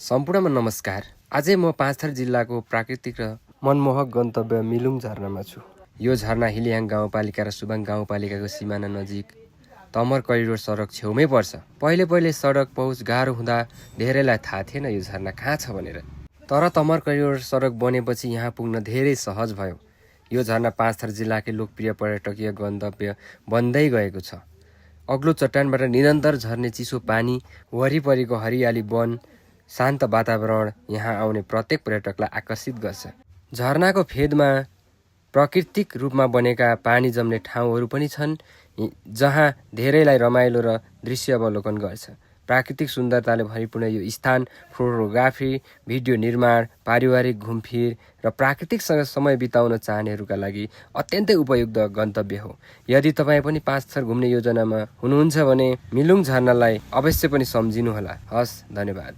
सम्पूर्णमा नमस्कार। आजै म पाँचथर जिल्लाको प्राकृतिक र मनमोहक गन्तव्य मिलुङ झरनामा छु। यो झरना हिलियाङ गाउँपालिका र सुबाङ गाउँपालिकाको सिमाना नजिक तमर करिडोर सडक छेउमै पर्छ। पहिले सडक पहुँच गाह्रो हुँदा धेरैलाई थाहा थिएन यो झरना कहाँ छ भनेर। तर तमर करिडोर सडक बनेपछि यहाँ पुग्न धेरै सहज भयो। यो झरना पाँचथर जिल्लाकै लोकप्रिय पर्यटकीय गन्तव्य बन्दै गएको छ। अग्लो चट्टानबाट निरन्तर झर्ने चिसो पानी, वरिपरिको हरियाली वन, शान्त वातावरण यहाँ आउने प्रत्येक पर्यटकलाई आकर्षित गर्छ। झरनाको फेदमा प्राकृतिक रूपमा बनेका पानी जम्ने ठाउँहरू पनि छन्, जहाँ धेरैलाई रमाइलो र दृश्य अवलोकन गर्छ। प्राकृतिक सुन्दरताले भरिपूर्ण यो स्थान फोटोग्राफी, भिडियो निर्माण, पारिवारिक घुमफिर र प्राकृतिकसँग समय बिताउन चाहनेहरूका लागि अत्यन्तै उपयुक्त गन्तव्य हो। यदि तपाईँ पनि पाँचथर घुम्ने योजनामा हुनुहुन्छ भने मिलुङ झरनालाई अवश्य पनि सम्झिनुहोला। हस्, धन्यवाद।